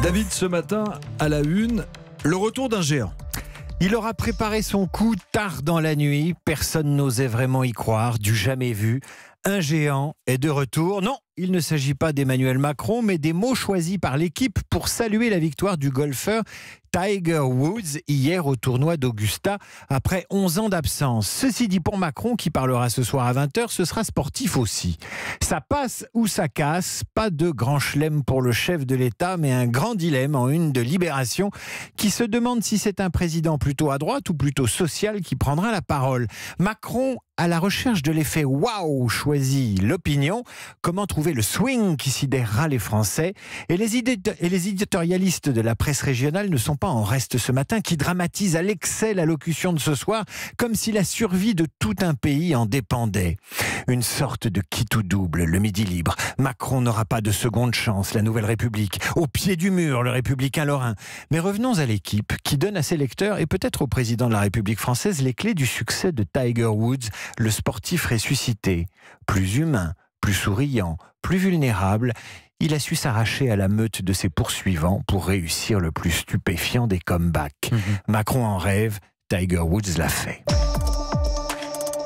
David, ce matin, à la une, le retour d'un géant. Il aura préparé son coup tard dans la nuit. Personne n'osait vraiment y croire, du jamais vu. Un géant est de retour. Non, il ne s'agit pas d'Emmanuel Macron, mais des mots choisis par l'équipe pour saluer la victoire du golfeur Tiger Woods hier au tournoi d'Augusta après 11 ans d'absence. Ceci dit, pour Macron, qui parlera ce soir à 20h, ce sera sportif aussi. Ça passe ou ça casse, pas de grand chelem pour le chef de l'État, mais un grand dilemme en une de Libération qui se demande si c'est un président plutôt à droite ou plutôt social qui prendra la parole. Macron, à la recherche de l'effet waouh, choisit l'opinion. Comment trouver le swing qui sidérera les Français? Et les éditorialistes de la presse régionale ne sont pas en reste ce matin, qui dramatisent à l'excès l'allocution de ce soir, comme si la survie de tout un pays en dépendait. Une sorte de qui tout double, le Midi libre. Macron n'aura pas de seconde chance, la Nouvelle République. Au pied du mur, le républicain lorrain. Mais revenons à l'équipe qui donne à ses lecteurs et peut-être au président de la République française les clés du succès de Tiger Woods, le sportif ressuscité. Plus humain, plus souriant, plus vulnérable, il a su s'arracher à la meute de ses poursuivants pour réussir le plus stupéfiant des comebacks. Macron en rêve, Tiger Woods l'a fait.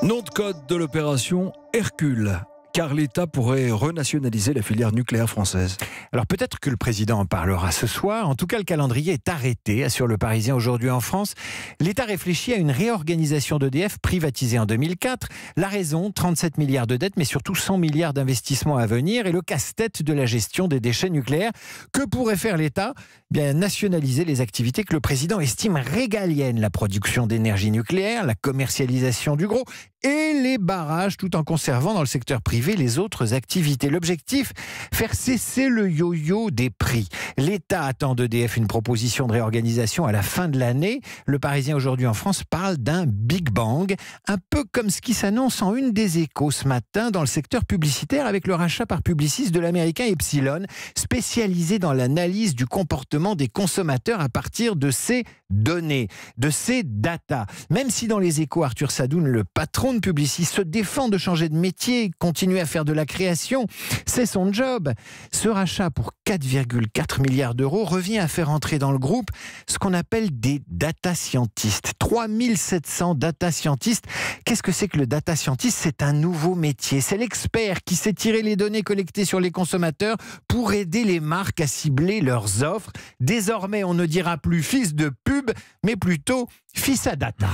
Nom de code de l'opération Hercule, car l'État pourrait renationaliser la filière nucléaire française. Alors peut-être que le président en parlera ce soir. En tout cas, le calendrier est arrêté, assure le Parisien aujourd'hui en France. L'État réfléchit à une réorganisation d'EDF privatisée en 2004. La raison, 37 milliards de dettes, mais surtout 100 milliards d'investissements à venir et le casse-tête de la gestion des déchets nucléaires. Que pourrait faire l'État ? Bien, nationaliser les activités que le président estime régaliennes. La production d'énergie nucléaire, la commercialisation du gros et les barrages, tout en conservant dans le secteur privé les autres activités. L'objectif, faire cesser le yo-yo des prix. L'État attend d'EDF une proposition de réorganisation à la fin de l'année. Le Parisien aujourd'hui en France parle d'un Big Bang, un peu comme ce qui s'annonce en une des Échos ce matin dans le secteur publicitaire avec le rachat par Publicis de l'américain Epsilon, spécialisé dans l'analyse du comportement des consommateurs à partir de ces données, de ces data. Même si dans les Échos, Arthur Sadoun, le patron de Publicis, se défend de changer de métier, continuer à faire de la création, c'est son job. Ce rachat pour 4,4 milliards d'euros revient à faire entrer dans le groupe ce qu'on appelle des data scientists. 3700 data scientists. Qu'est-ce que c'est que le data scientist ? C'est un nouveau métier. C'est l'expert qui sait tirer les données collectées sur les consommateurs pour aider les marques à cibler leurs offres. Désormais, on ne dira plus fils de pub, mais plutôt fils à data.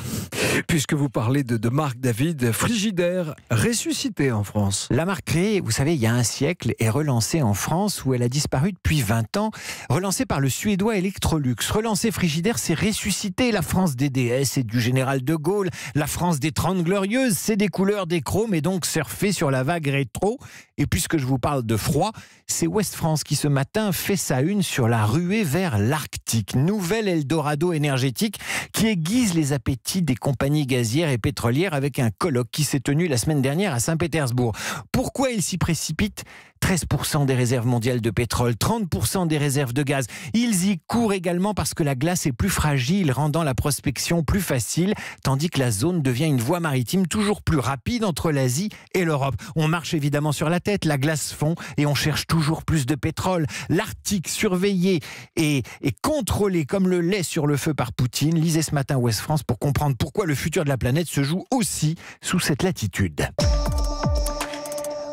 Puisque vous parlez de marque, David, Frigidaire, ressuscitée en France. La marque créée, vous savez, il y a un siècle, est relancée en France où elle a disparu depuis 20 ans. Relancée par le Suédois Electrolux. Relancée Frigidaire, c'est ressuscité. La France des DS et du Général de Gaulle. La France des 30 Glorieuses, c'est des couleurs, des chromes et donc surfer sur la vague rétro. Et puisque je vous parle de froid, c'est Ouest France qui ce matin fait sa une sur la ruée vers l'Arctique. Nouvel Eldorado énergétique qui aiguise les appétits des compagnies gazières et pétrolières avec un colloque qui s'est tenu la semaine dernière à Saint-Pétersbourg. Pourquoi ils s'y précipitent ? 13% des réserves mondiales de pétrole, 30% des réserves de gaz. Ils y courent également parce que la glace est plus fragile, rendant la prospection plus facile, tandis que la zone devient une voie maritime toujours plus rapide entre l'Asie et l'Europe. On marche évidemment sur la tête, la glace fond et on cherche toujours plus de pétrole. L'Arctique surveillé et contrôlé comme le lait sur le feu par Poutine. Lisez ce matin Ouest France pour comprendre pourquoi le futur de la planète se joue aussi sous cette latitude.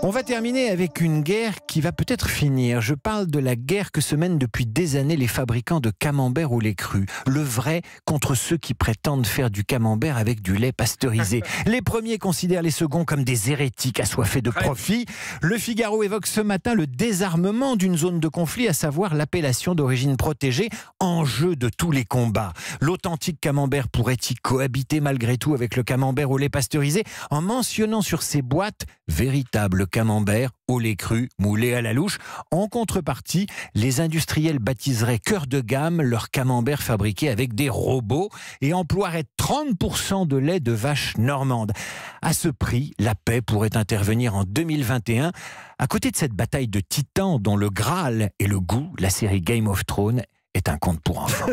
On va terminer avec une guerre qui va peut-être finir. Je parle de la guerre que se mènent depuis des années les fabricants de camembert au lait cru. Le vrai contre ceux qui prétendent faire du camembert avec du lait pasteurisé. Les premiers considèrent les seconds comme des hérétiques assoiffés de profit. Le Figaro évoque ce matin le désarmement d'une zone de conflit, à savoir l'appellation d'origine protégée, enjeu de tous les combats. L'authentique camembert pourrait-il cohabiter malgré tout avec le camembert au lait pasteurisé en mentionnant sur ses boîtes « véritable camembert au lait cru, moulé à la louche ». En contrepartie, les industriels baptiseraient cœur de gamme leur camembert fabriqué avec des robots et emploieraient 30% de lait de vache normande. À ce prix, la paix pourrait intervenir en 2021. À côté de cette bataille de titans dont le Graal est le goût, la série Game of Thrones est un conte pour enfants.